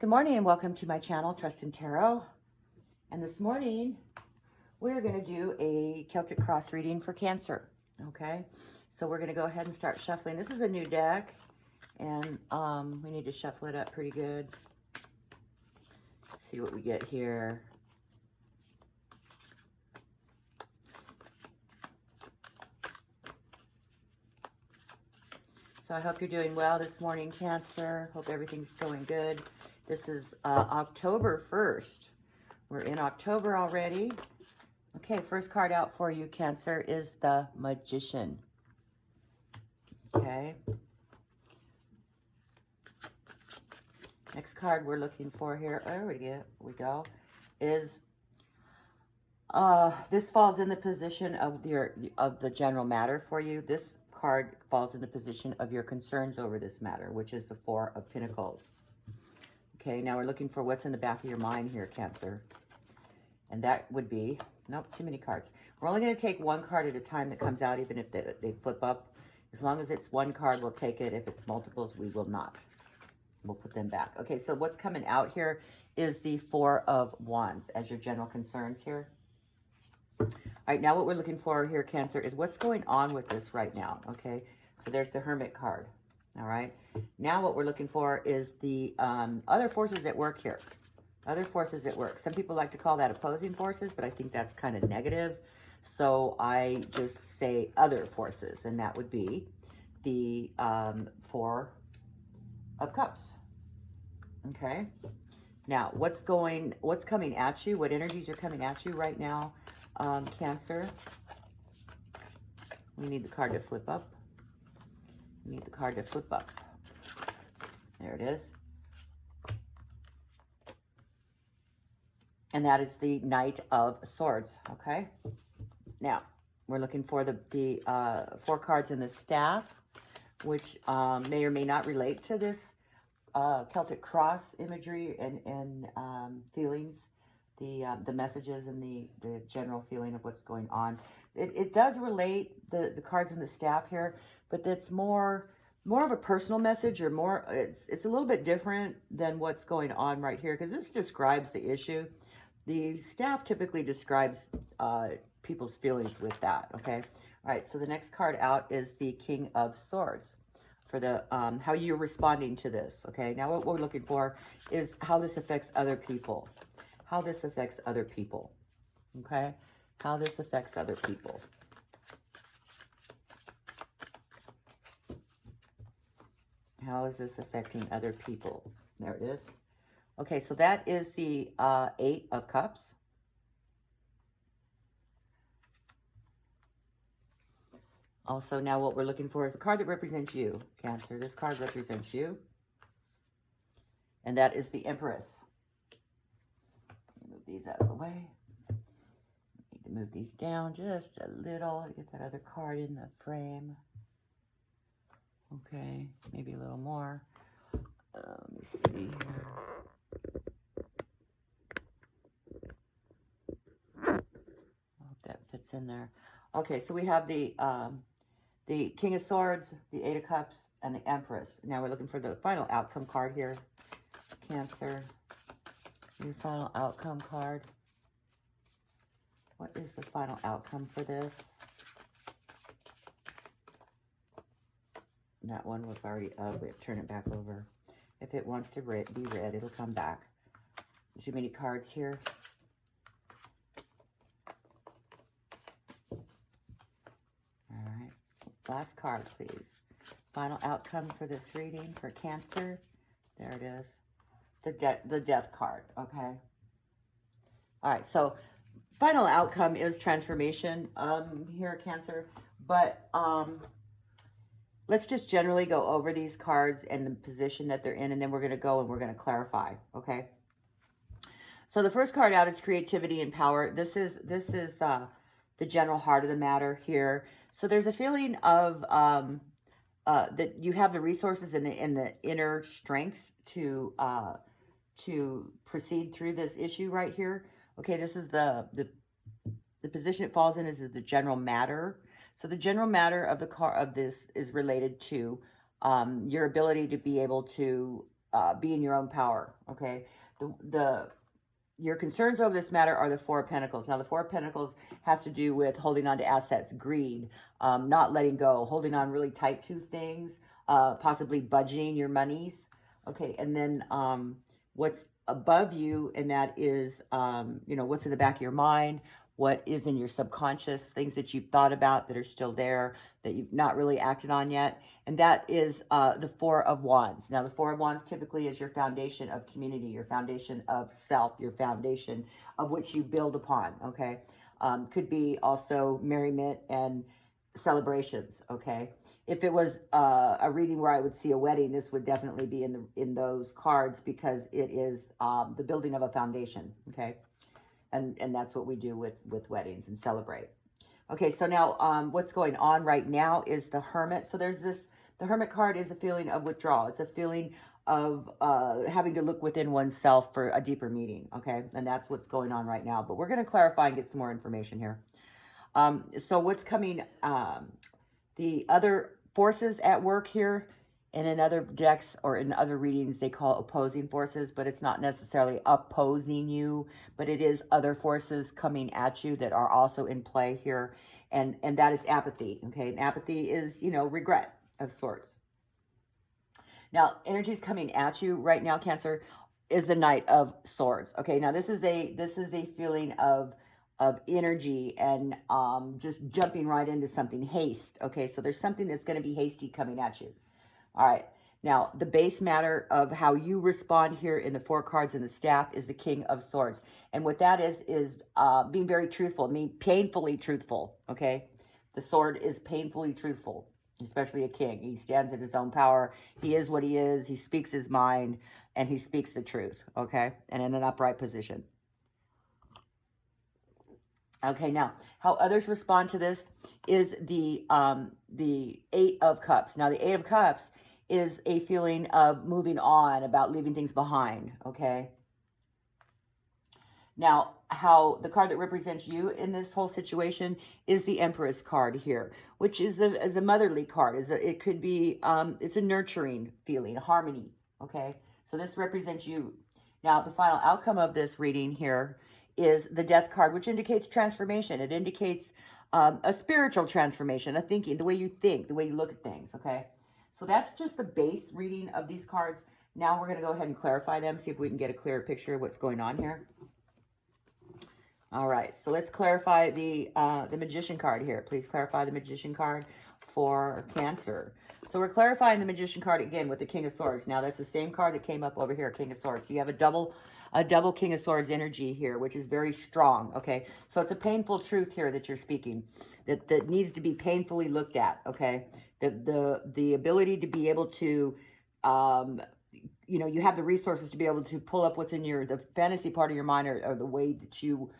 Good morning and welcome to my channel, Trust in Tarot. And this morning, we're going to do a Celtic cross reading for Cancer. Okay, so we're going to go ahead and start shuffling. This is a new deck, and we need to shuffle it up pretty good. Let's see what we get here. So I hope you're doing well this morning, Cancer. Hope everything's going good. This is October 1st. We're in October already. Okay, first card out for you, Cancer, is the Magician. Okay. Next card we're looking for here, there we go, is this falls in the position of the general matter for you. This card falls in the position of your concerns over this matter, which is the Four of Pentacles. Okay, now we're looking for what's in the back of your mind here, Cancer. And that would be, nope, too many cards. We're only going to take one card at a time that comes out, even if they flip up. As long as it's one card, we'll take it. If it's multiples, we will not. We'll put them back. Okay, so what's coming out here is the Four of Wands as your general concerns here. All right, now what we're looking for here, Cancer, is what's going on with this right now, okay? So there's the Hermit card, all right? Now what we're looking for is the other forces at work here. Other forces at work. Some people like to call that opposing forces, but I think that's kind of negative. So I just say other forces, and that would be the Four of Cups, okay? Now, what's coming at you? What energies are coming at you right now, Cancer? We need the card to flip up. We need the card to flip up. There it is. And that is the Knight of Swords, okay? Now, we're looking for the four cards in the staff, which may or may not relate to this Celtic cross imagery and feelings, the messages and the general feeling of what's going on. It does relate, the cards in the staff here, but it's more of a personal message, or more, it's a little bit different than what's going on right here, because this describes the issue. The staff typically describes people's feelings with that, okay? All right, so the next card out is the King of Swords for the how you're responding to this, okay? Now what we're looking for is how this affects other people. How this affects other people, okay? How this affects other people. How is this affecting other people? There it is. Okay, so that is the Eight of Cups. Also, now what we're looking for is a card that represents you, Cancer. This card represents you. And that is the Empress. Move these out of the way. Need to move these down just a little to get that other card in the frame. Okay, maybe a little more. Let me see here. I hope that fits in there. Okay, so we have the King of Swords, the Eight of Cups, and the Empress. Now we're looking for the final outcome card here, Cancer. Your final outcome card. What is the final outcome for this? That one was already up. We have to turn it back over. If it wants to be read, it'll come back. Too many cards here. All right. Last card, please. Final outcome for this reading for Cancer. There it is. The Death card, okay? All right, so final outcome is transformation here, Cancer. But let's just generally go over these cards and the position that they're in, and then we're going to go and we're going to clarify, okay? So the first card out is creativity and power. This is the general heart of the matter here. So there's a feeling of that you have the resources and the inner strengths to proceed through this issue right here. Okay, this is the position it falls in is the general matter. So the general matter of this is related to your ability to be able to be in your own power, okay? Your concerns over this matter are the Four of Pentacles. Now, the Four of Pentacles has to do with holding on to assets, greed, not letting go, holding on really tight to things, possibly budgeting your monies. Okay, and then what's above you, and that is, you know, what's in the back of your mind, what is in your subconscious, things that you've thought about that are still there, that you've not really acted on yet. And that is the Four of Wands. Now, the Four of Wands typically is your foundation of community, your foundation of self, your foundation of which you build upon, okay? Could be also merriment and celebrations, okay? If it was a reading where I would see a wedding, this would definitely be in those cards, because it is the building of a foundation, okay? And that's what we do with weddings and celebrate. Okay, so now what's going on right now is the Hermit. So there's this, the Hermit card is a feeling of withdrawal. It's a feeling of having to look within oneself for a deeper meaning, okay? And that's what's going on right now. But we're going to clarify and get some more information here. So what's coming, the other forces at work here, and in other decks or in other readings, they call opposing forces, but it's not necessarily opposing you, but it is other forces coming at you that are also in play here. And that is apathy, okay? And apathy is, you know, regret of sorts. Now, energy is coming at you right now, Cancer, is the Knight of Swords. Okay, now this is a feeling of energy and just jumping right into something, haste. Okay, so there's something that's going to be hasty coming at you. All right, now the base matter of how you respond here in the four cards in the staff is the King of Swords. And what that is being very truthful, painfully truthful, okay? The sword is painfully truthful, especially a king. He stands in his own power. He is what he is. He speaks his mind, and he speaks the truth, okay? And in an upright position. Okay, now, how others respond to this is the Eight of Cups. Now, the Eight of Cups is a feeling of moving on, about leaving things behind, okay? Now, how the card that represents you in this whole situation is the Empress card here, which is a motherly card. It could be, it's a nurturing feeling, harmony, okay? So this represents you. Now, the final outcome of this reading here is the Death card, which indicates transformation. It indicates a spiritual transformation, a thinking, the way you think, the way you look at things, okay? So that's just the base reading of these cards. Now we're going to go ahead and clarify them, see if we can get a clearer picture of what's going on here. All right, so let's clarify the Magician card here. Please clarify the Magician card for Cancer. So we're clarifying the Magician card again with the King of Swords. Now that's the same card that came up over here, King of Swords. So you have a double King of Swords energy here, which is very strong, okay? So it's a painful truth here that you're speaking, that needs to be painfully looked at, okay? The ability to be able to, you know, you have the resources to be able to pull up what's in the fantasy part of your mind, or the way that you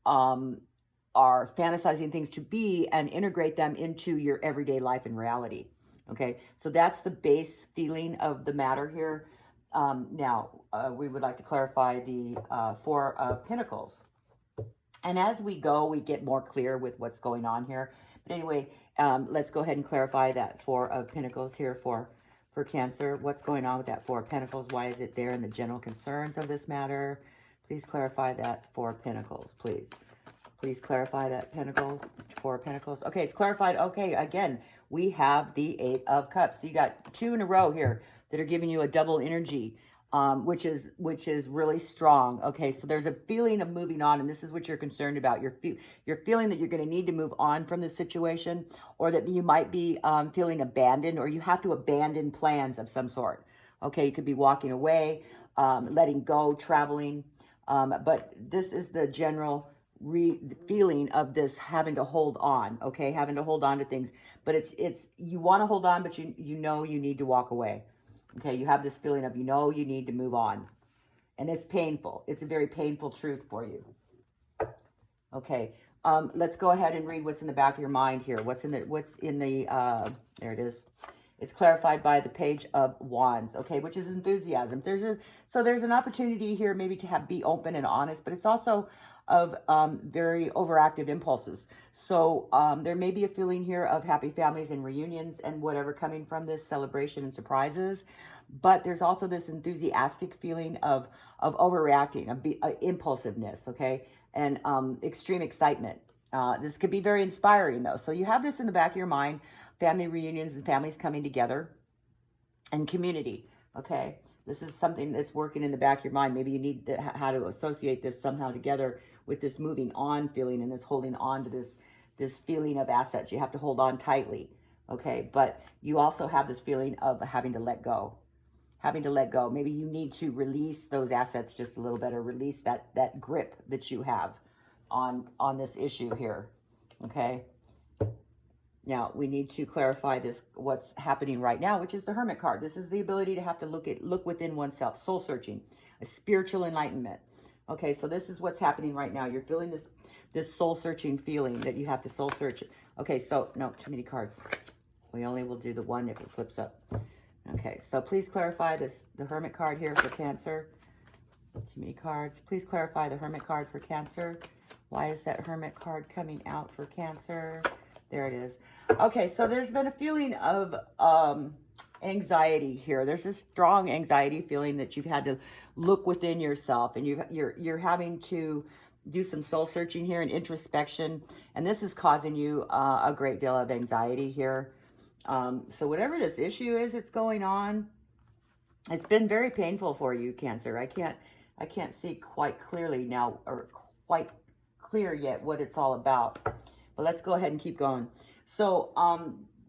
are fantasizing things to be, and integrate them into your everyday life and reality. Okay, so that's the base feeling of the matter here. Now, we would like to clarify the Four of Pentacles. And as we go, we get more clear with what's going on here. But anyway, let's go ahead and clarify that Four of Pentacles here for Cancer. What's going on with that Four of Pentacles? Why is it there in the general concerns of this matter? Please clarify that Four of Pentacles, please. Please clarify that Four of Pentacles. Okay, it's clarified. Okay, again, we have the Eight of Cups. So you got two in a row here that are giving you a double energy, which is really strong. Okay, so there's a feeling of moving on, and this is what you're concerned about. You're feeling that you're going to need to move on from this situation, or that you might be feeling abandoned, or you have to abandon plans of some sort. Okay, you could be walking away, letting go, traveling. But this is the general feeling of this having to hold on, okay? Having to hold on to things. But it's you want to hold on, but you know you need to walk away. Okay, you have this feeling of, you know, you need to move on. And it's painful. It's a very painful truth for you. Okay, let's go ahead and read what's in the back of your mind here. What's in the there it is. It's clarified by the Page of Wands, okay, which is enthusiasm. So there's an opportunity here maybe to be open and honest, but it's also of very overactive impulses. So there may be a feeling here of happy families and reunions and whatever coming from this celebration and surprises, but there's also this enthusiastic feeling of overreacting, of impulsiveness, okay, and extreme excitement. This could be very inspiring, though. So you have this in the back of your mind, family reunions and families coming together, and community, okay? This is something that's working in the back of your mind. Maybe you need to, how to associate this somehow together with this moving on feeling and this holding on to this feeling of assets. You have to hold on tightly, okay? But you also have this feeling of having to let go. Having to let go. Maybe you need to release those assets just a little bit, or release that grip that you have on this issue here, okay? Now, we need to clarify this, what's happening right now, which is the Hermit card. This is the ability to have to look within oneself, soul searching, a spiritual enlightenment. Okay, so this is what's happening right now. You're feeling this soul searching feeling that you have to soul search. Okay, so, no, too many cards. We only will do the one if it flips up. Okay, so please clarify the Hermit card here for Cancer. Too many cards. Please clarify the Hermit card for Cancer. Why is that Hermit card coming out for Cancer? There it is. Okay, so there's been a feeling of anxiety here. There's this strong anxiety feeling that you've had to look within yourself, and you're having to do some soul searching here and introspection, and this is causing you a great deal of anxiety here. So whatever this issue is that's going on, it's been very painful for you, Cancer. I can't see quite clearly now, or quite clear yet, what it's all about. But let's go ahead and keep going. So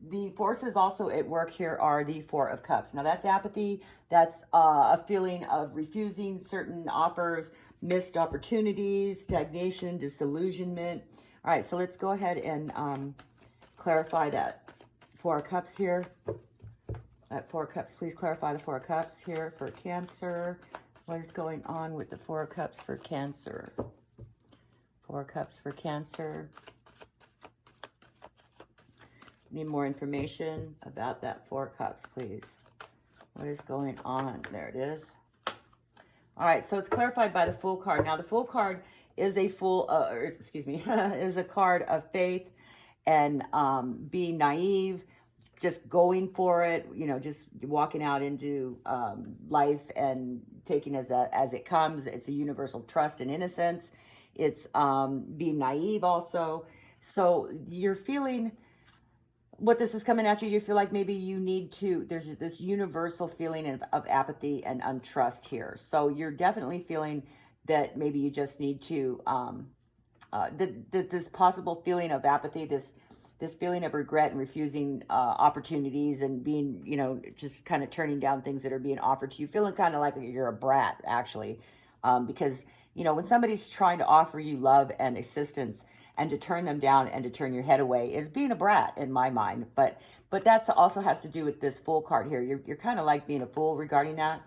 the forces also at work here are the Four of Cups. Now that's apathy. That's a feeling of refusing certain offers, missed opportunities, stagnation, disillusionment. All right, so let's go ahead and clarify that Four of Cups here. That Four of Cups, please clarify the Four of Cups here for Cancer. What is going on with the Four of Cups for Cancer? Four of Cups for Cancer. Need more information about that Four of Cups, please. What is going on? There it is. All right, so it's clarified by the Fool card. Now, the Fool card is a is a card of faith and being naive, just going for it, you know, just walking out into life and taking as it comes. It's a universal trust and innocence. It's being naive also. So you're feeling, what this is coming at you, you feel like maybe you need to, there's this universal feeling of apathy and untrust here. So you're definitely feeling that maybe you just need to, this possible feeling of apathy, this feeling of regret and refusing opportunities and being, you know, just kind of turning down things that are being offered to you, feeling kind of like you're a brat, actually, because, you know, when somebody's trying to offer you love and assistance, and to turn them down and to turn your head away is being a brat in my mind. But that's also has to do with this Fool card here. You're kind of like being a fool regarding that.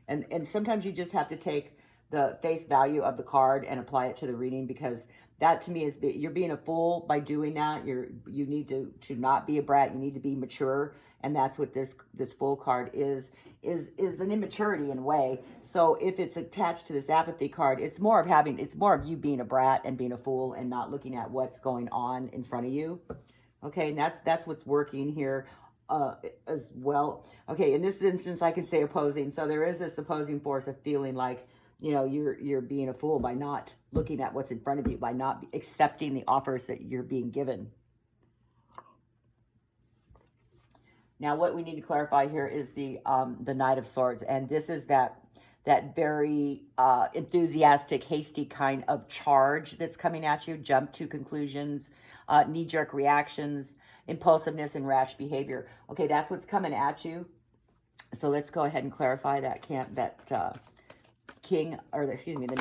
And sometimes you just have to take the face value of the card and apply it to the reading, because that to me is, you're being a fool by doing that. You need to not be a brat. You need to be mature. And that's what this Fool card is an immaturity in a way. So if it's attached to this apathy card, it's more of you being a brat and being a fool and not looking at what's going on in front of you. Okay, and that's what's working here as well. Okay, in this instance, I can say opposing. So there is this opposing force of feeling like, you know, you're being a fool by not looking at what's in front of you, by not accepting the offers that you're being given. Now, what we need to clarify here is the Knight of Swords, and this is that very enthusiastic, hasty kind of charge that's coming at you, jump to conclusions, knee-jerk reactions, impulsiveness, and rash behavior. Okay, that's what's coming at you. So let's go ahead and clarify that the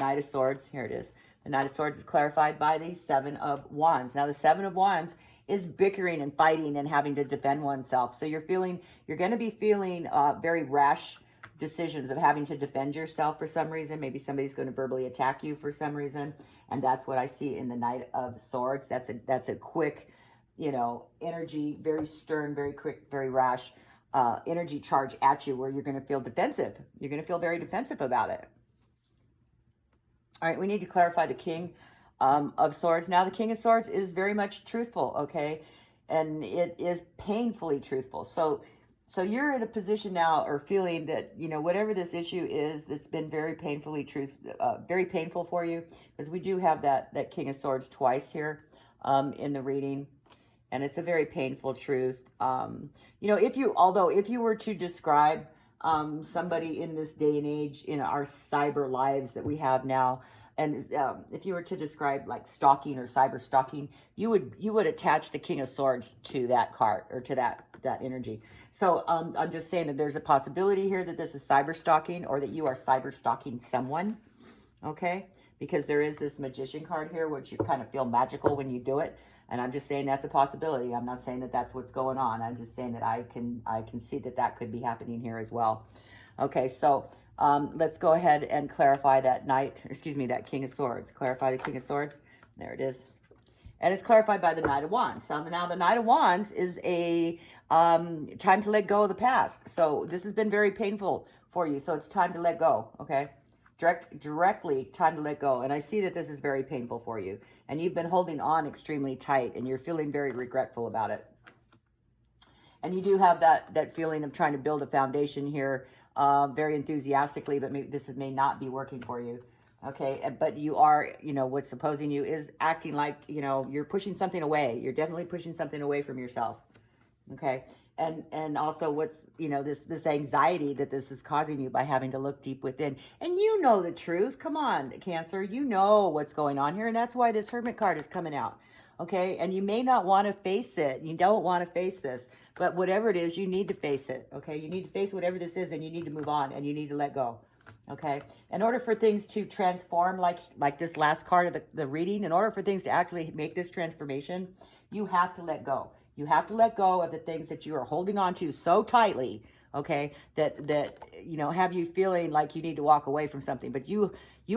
Knight of Swords. Here it is. The Knight of Swords is clarified by the Seven of Wands. Now, the Seven of Wands is bickering and fighting and having to defend oneself. So you're going to be feeling very rash decisions of having to defend yourself for some reason. Maybe somebody's going to verbally attack you for some reason. And that's what I see in the Knight of Swords. That's a quick, you know, energy, very stern, very quick, very rash energy charge at you, where you're going to feel defensive. You're going to feel very defensive about it. All right, we need to clarify the King of Swords. Now, the King of Swords is very much truthful, okay? And it is painfully truthful. So So you're in a position now, or feeling that, you know, whatever this issue is, that's been very very painful for you, because we do have that King of Swords twice here in the reading, and it's a very painful truth. You know, although if you were to describe somebody in this day and age, in our cyber lives that we have now, and if you were to describe like stalking or cyber stalking, you would attach the King of Swords to that card, or to that energy. So I'm just saying that there's a possibility here that this is cyber stalking, or that you are cyber stalking someone. Okay, because there is this Magician card here, which you kind of feel magical when you do it. And I'm just saying that's a possibility. I'm not saying that that's what's going on. I'm just saying that I can see that could be happening here as well. Okay, so let's go ahead and clarify that that King of Swords. Clarify the King of Swords. There it is. And it's clarified by the Knight of Wands. So now the Knight of Wands is a time to let go of the past. So this has been very painful for you. So it's time to let go, okay? Directly time to let go. And I see that this is very painful for you. And you've been holding on extremely tight, and you're feeling very regretful about it. And you do have that feeling of trying to build a foundation here very enthusiastically, but maybe this may not be working for you. Okay, but you are, you know, what's opposing you is acting like, you know, you're pushing something away. You're definitely pushing something away from yourself. Okay, and also what's, you know, this anxiety that this is causing you by having to look deep within. And you know the truth. Come on, Cancer. You know what's going on here, and that's why this Hermit card is coming out. Okay, and you may not want to face it. You don't want to face this, but whatever it is, you need to face it. Okay, you need to face whatever this is, and you need to move on, and you need to let go. Okay, in order for things to transform, like this last card of the reading, in order for things to actually make this transformation, you have to let go. You have to let go of the things that you are holding on to so tightly, okay, that you know, have you feeling like you need to walk away from something, but you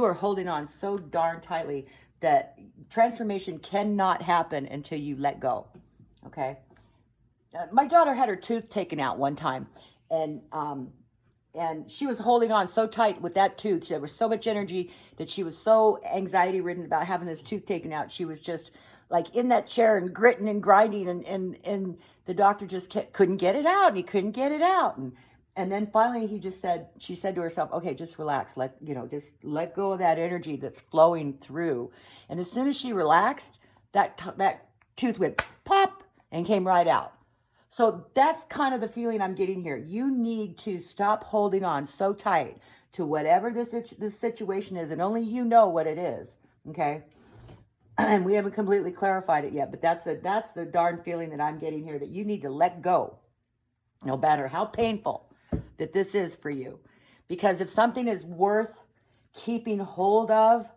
are holding on so darn tightly that transformation cannot happen until you let go. Okay, my daughter had her tooth taken out one time, and she was holding on so tight with that tooth. There was so much energy that she was so anxiety ridden about having this tooth taken out. She was just like in that chair and gritting and grinding, and the doctor just couldn't get it out, and he couldn't get it out. And then finally she said to herself, okay, just relax. Just let go of that energy that's flowing through. And as soon as she relaxed, that tooth went pop and came right out. So that's kind of the feeling I'm getting here. You need to stop holding on so tight to whatever this situation is, and only you know what it is, okay? And we haven't completely clarified it yet, but that's the darn feeling that I'm getting here, that you need to let go, no matter how painful that this is for you. Because if something is worth keeping hold of,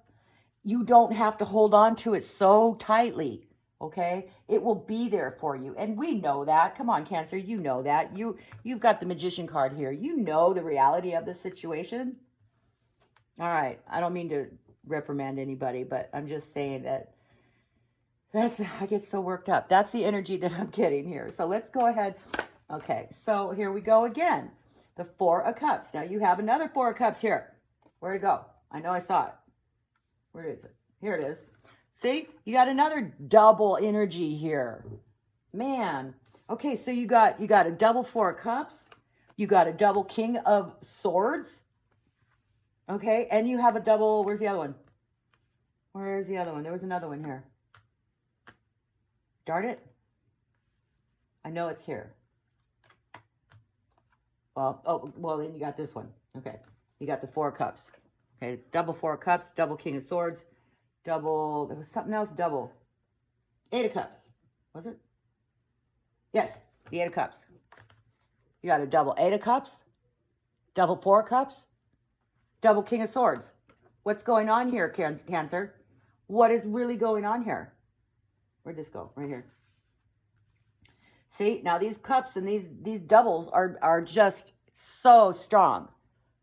you don't have to hold on to it so tightly. Okay, it will be there for you, and we know that. Come on, Cancer, you know that. You've got the Magician card here. You know the reality of the situation. All right, I don't mean to reprimand anybody, but I'm just saying that I get so worked up. That's the energy that I'm getting here. So let's go ahead. Okay, so here we go again. The Four of Cups. Now you have another Four of Cups here. Where'd it go? I know I saw it. Where is it? Here it is. See, you got another double energy here. Man. Okay, so you got a double Four of Cups. You got a double King of Swords. Okay, and you have a double, where's the other one? Where's the other one? There was another one here. Darn it. I know it's here. Well, then you got this one. Okay, you got the Four of Cups. Okay, double Four of Cups, double King of Swords. Double, there was something else, double. Eight of Cups, was it? Yes, the Eight of Cups. You got a double Eight of Cups, double Four of Cups, double King of Swords. What's going on here, Cancer? What is really going on here? Where'd this go? Right here. See, now these cups and these doubles are just so strong.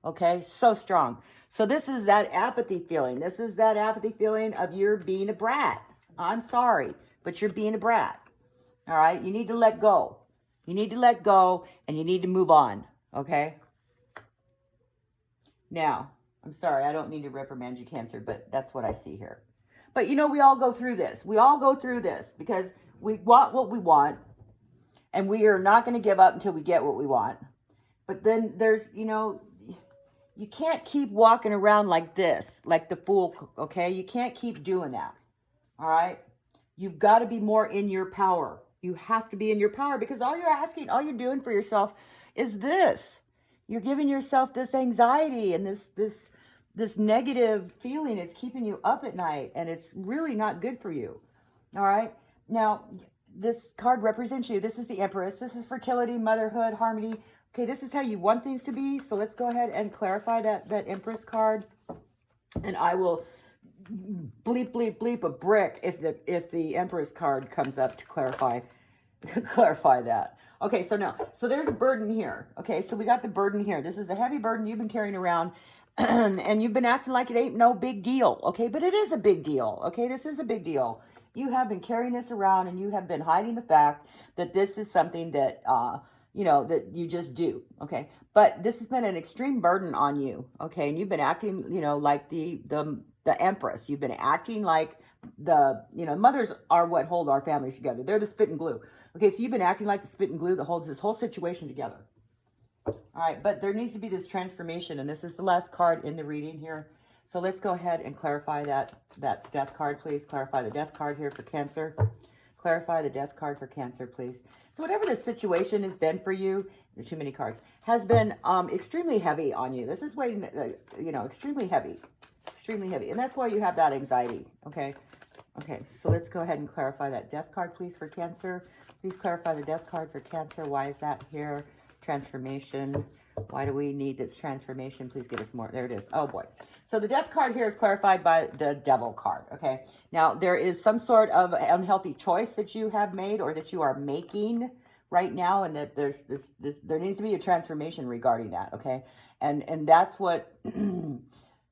Okay, so strong. So this is that apathy feeling. This is that apathy feeling of you're being a brat. I'm sorry, but you're being a brat. All right, you need to let go. You need to let go, and you need to move on, okay? Now, I'm sorry, I don't mean to reprimand you, Cancer, but that's what I see here. But, you know, we all go through this. We all go through this because we want what we want, And we are not going to give up until we get what we want. But then there's, you know, you can't keep walking around like this, like the fool, okay? You can't keep doing that, all right? You've got to be more in your power. You have to be in your power, because all you're asking, all you're doing for yourself is this. You're giving yourself this anxiety and this negative feeling. It's keeping you up at night, and it's really not good for you, all right? Now, this card represents you. This is the Empress. This is fertility, motherhood, harmony. Okay, this is how you want things to be. So let's go ahead and clarify that Empress card. And I will bleep, bleep, bleep a brick if the Empress card comes up to clarify that. Okay, so now, so there's a burden here. Okay, so we got the burden here. This is a heavy burden you've been carrying around, and you've been acting like it ain't no big deal. Okay, but it is a big deal. Okay, this is a big deal. You have been carrying this around, and you have been hiding the fact that this is something that, you know, that you just do. Okay, but this has been an extreme burden on you. Okay, and you've been acting, you know, like the Empress. You've been acting like you know, mothers are what hold our families together. They're the spit and glue. Okay, so you've been acting like the spit and glue that holds this whole situation together. All right, but there needs to be this transformation, and this is the last card in the reading here. So let's go ahead and clarify that death card, please. Clarify the death card here for Cancer. Clarify the death card for Cancer, please. So whatever the situation has been for you, there's too many cards, has been extremely heavy on you. This is weighing, you know, extremely heavy. Extremely heavy. And that's why you have that anxiety, okay? Okay, so let's go ahead and clarify that death card, please, for Cancer. Please clarify the death card for Cancer. Why is that here? Transformation. Why do we need this transformation? Please give us more. There it is. Oh, boy. So the death card here is clarified by the Devil card, okay? Now, there is some sort of unhealthy choice that you have made or that you are making right now, and that there needs to be a transformation regarding that, okay? And that's what,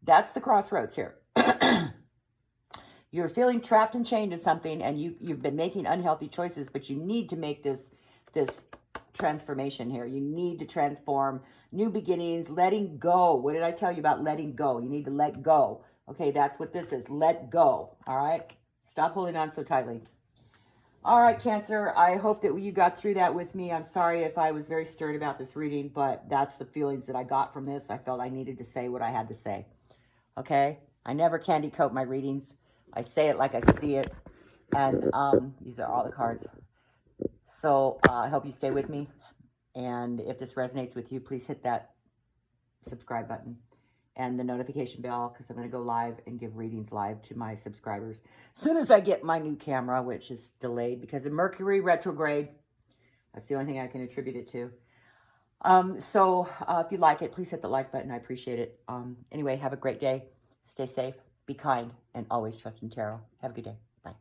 that's the crossroads here. You're feeling trapped and chained to something, and you've been making unhealthy choices, but you need to make this transformation here. You need to transform, new beginnings, letting go. What did I tell you about letting go? You need to let go. Okay, that's what this is. Let go. All right? Stop holding on so tightly. All right, Cancer, I hope that you got through that with me. I'm sorry if I was very stirred about this reading, but that's the feelings that I got from this. I felt I needed to say what I had to say. Okay? I never candy coat my readings. I say it like I see it. And these are all the cards. So I hope you stay with me. And if this resonates with you, please hit that subscribe button and the notification bell, because I'm going to go live and give readings live to my subscribers as soon as I get my new camera, which is delayed because of Mercury retrograde. That's the only thing I can attribute it to. So if you like it, please hit the like button. I appreciate it. Anyway, have a great day. Stay safe, be kind, and always trust in tarot. Have a good day. Bye.